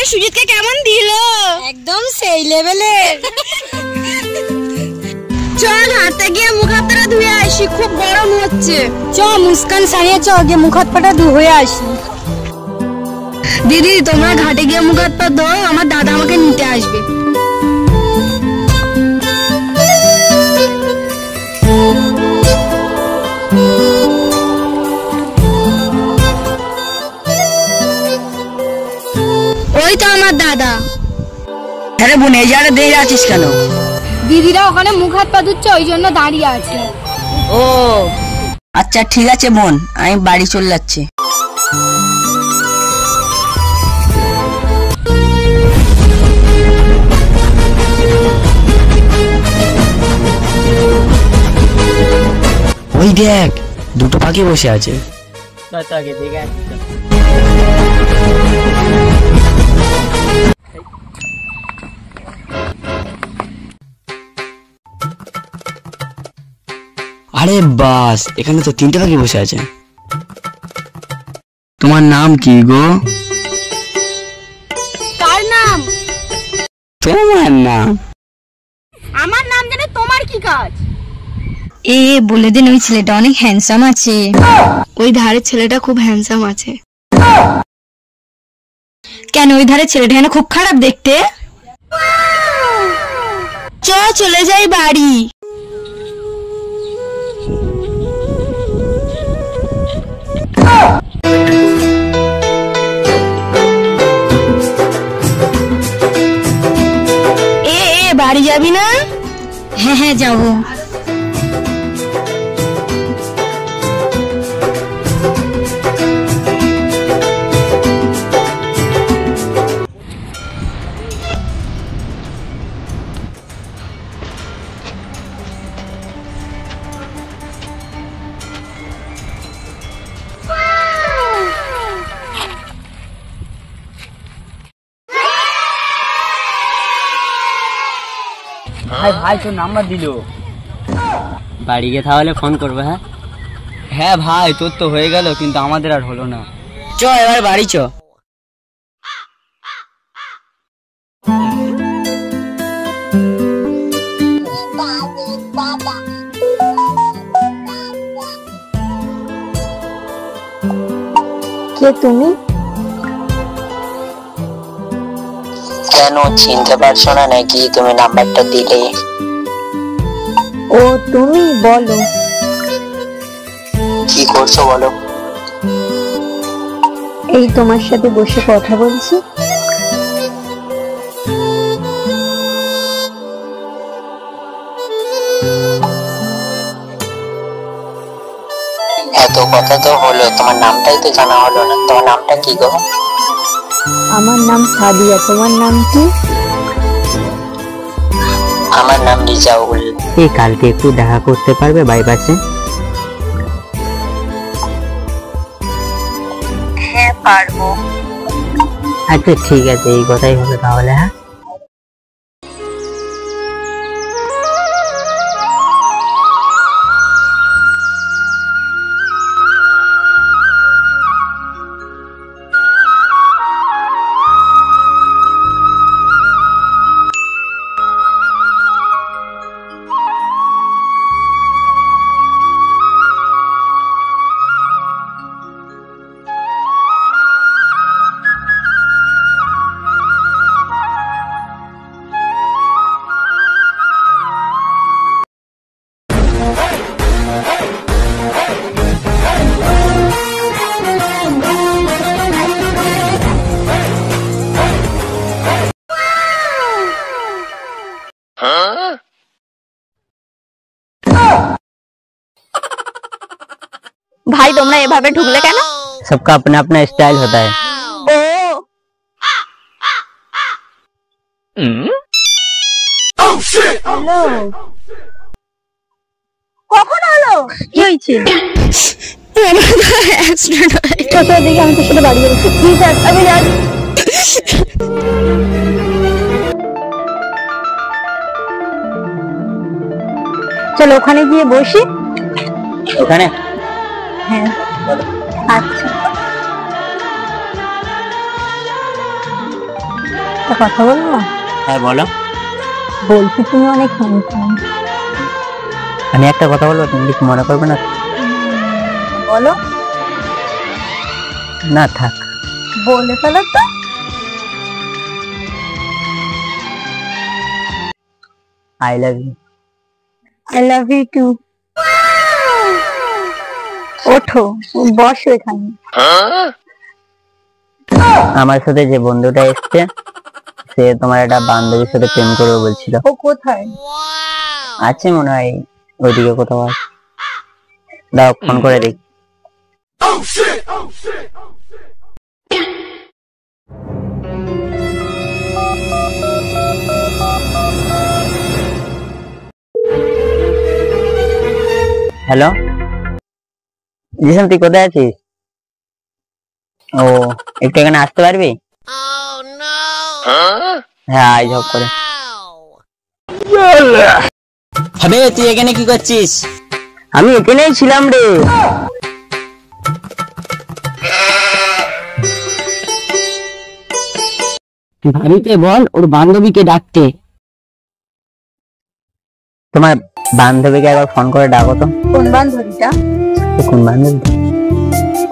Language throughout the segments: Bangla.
সুজিতকে কেমন দিল? একদম সেই লেভেলের। চল হাতে গিয়ে মুখ হাতটা ধুয়ে আসি, খুব গরম হচ্ছে। চ মুস্কান সানিয়ে চ গিয়ে মুখ হাত পাটা ধুয়ে আসি। দিদি তোমরা ঘাটে গিয়ে মুখ হাত পা ধো, আমার দাদা আমাকে নিতে আসবে। ওই তো আমার দাদা। আরে বোন এই জায়গায় দাঁড়িয়ে আছিস কেন? দিদিরা ওখানে মুখ হাত পা ধুচ্ছে, ওই জন্য দাঁড়িয়ে আছে। ও আচ্ছা ঠিক আছে বোন, আমি বাড়ি চলে যাচ্ছি। ওই দেখ দুটো পাখি বসে আছে। আরে বাস, এখানে তো তিনটে পাখি বসে আছে। তোমার নাম কি গো? কার নাম? তোমার নাম? আমার নাম জানে তোমার কি কাজ? এ বলে দিন, ওই ছেলেটা অনেক হ্যান্ডসাম আছে। ওই ধারের ছেলেটা খুব হ্যান্ডসাম আছে। কেন ওই ধারে ছেলেটা কেন খুব খারাপ দেখতে? চলে যাই বাড়ি। বাড়ি যাবি না? হ্যাঁ হ্যাঁ যাবো। ভাই ভাই তোর নাম্বার দিল। বাড়ি গিয়ে তাহলে ফোন করবে। হ্যাঁ হ্যাঁ ভাই তোর তো হয়ে গেল, কিন্তু আমাদের আর হলো না। চ এবার বাড়ি চ। কে তুমি? কেন চিনতে পারছো না নাকি? তুমি নাম্বারটা দিলে। ও তুমি, বলো কি করছো বলো? এই তোমার সাথে বসে কথা বলছি। এত কথা তো হলো, তোমার নামটাই তো জানা হলো না। তোমার নামটা কি গো? আমার নাম সাদিয়া, তোমার নাম কি? আমার নাম রিজাউল। এই কালকে একটু দেখা করতে পারবে বাইপাসে? হ্যাঁ পারবো। আচ্ছা ঠিক আছে, এই কথাই হলো তাহলে। হ্যাঁ ভাই তোমরা এভাবে ঢুকলে কেন? सबका अपना अपना स्टाइल होता है। হ্যালো, কখন হলো? কি হয়েছে? দেখি আমি তোর সাথে বাড়ি যাচ্ছি। ঠিক আছে আমি যাচ্ছি। চলো ওখানে গিয়ে বসি। ওখানে? হ্যাঁ আচ্ছা। একটা কথা বলবো? হ্যাঁ বলো। বলছি তুমি অনেক হ্যান্ডসাম। আমি একটা কথা বলবো, তুমি কিছু মনে করবে না? বলো। না থাক, বলে ফেলো তো। I love you. I love you too. ওঠো, বসো এখানে। আমার সাথে যে বন্ধুটা এসছে সে তোমার একটা বান্ধবীর সাথে প্রেম করবে বলছিল। ও কোথায়? আছে মনে হয় ওইদিকে কোথাও আছে। দাও ফোন করে দেখি। হ্যালো জিসান, তুই কোথায় আছিস? ও একটু এখানে আসতে পারবি? হ্যাঁ আই ঝপ করে। হবে তুই এখানে কি করছিস? আমি এখানেই ছিলাম রে। ভাবিকে বল ওর বান্ধবীকে ডাকতে। তোমার বান্ধবীকে একবার ফোন করে ডাকো তো। কোন বান্ধবীটা? কোন বান্ধবী?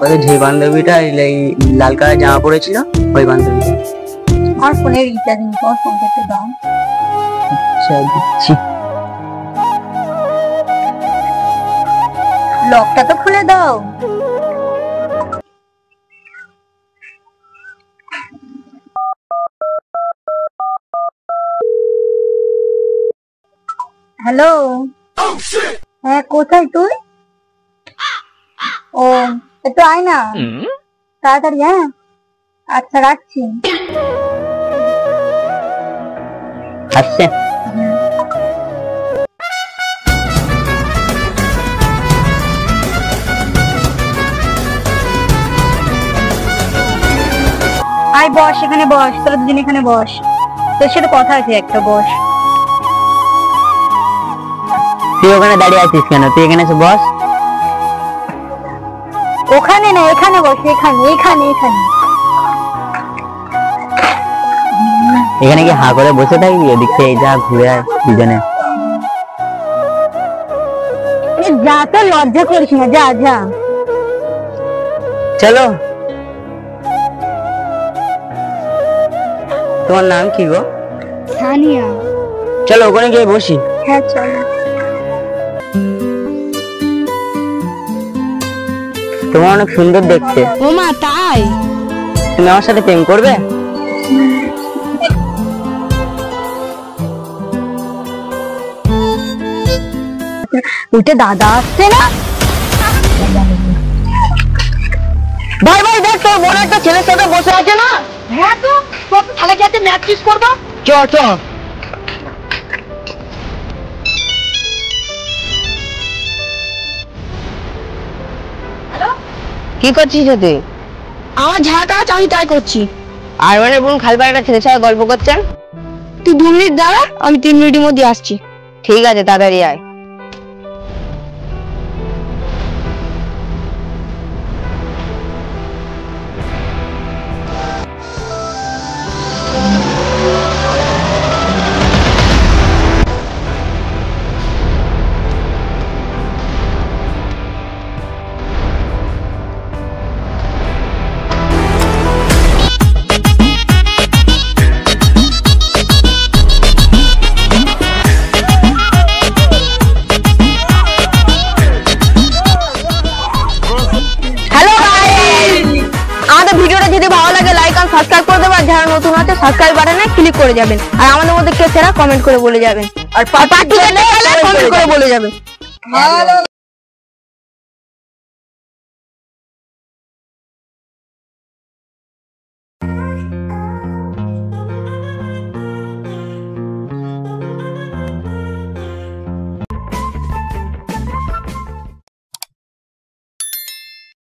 ওই যে বান্ধবীটা এই লাল কালার জামা পরেছিল ওই বান্ধবীটা। আমার ফোনে রিচার্জ নেই, তোমার ফোনটা একটু দাও। আচ্ছা দিচ্ছি। লকটা তো খুলে দাও। হ্যালো। হ্যাঁ কোথায় তুই? ও একটু আয় না তাড়াতাড়ি। হ্যাঁ আচ্ছা রাখছি। আসছে। আয় বস, এখানে বস, তোরা দুদিন এখানে বস, তোর সাথে কথা আছে একটা, বস। তুই ওখানে দাঁড়িয়ে আছিস কেন? তুই এখানে এসে বস। ওখানে না, এখানে বস, এখানে এখানে এখানে। এখানে কি হা করে বসে থাকবি? এদিক থেকে যা ঘুরে আয় দুজনে। যা, তো লজ্জা করিস না, যা যা। চলো। তোমার নাম কি গো? সানিয়া। চলো ওখানে গিয়ে বসি। হ্যাঁ চলো। তোমার অনেক সুন্দর দেখতে। ও মা তাই? তুমি আমার সাথে প্রেম করবে? উঠে দাদা আসছে না? ভাই ভাই দেখ, তোর বোন একটা ছেলের সাথে বসে আছে না? হ্যাঁ তো তাহলে কি একটা ম্যাচ ফিক্স করবো? চ চ। কি করছিস তুই? আমার ঝাঁটা আছে, আমি তাই করছি। আর মানে বোন খালপাড়ে একটা ছেলের সাথে গল্প করছেন। তুই 2 মিনিট দাঁড়া, আমি 3 মিনিটের মধ্যে আসছি। ঠিক আছে তাড়াতাড়ি আয়। সাবস্ক্রাইব করে দেবেন, যারা নতুন আছে সাবস্ক্রাইব বাটনে ক্লিক করে যাবেন। আর আমাদের মধ্যে কে সেরা কমেন্ট করে বলে যাবেন। আর পার্ট 2 কমেন্ট করে বলে যাবেন।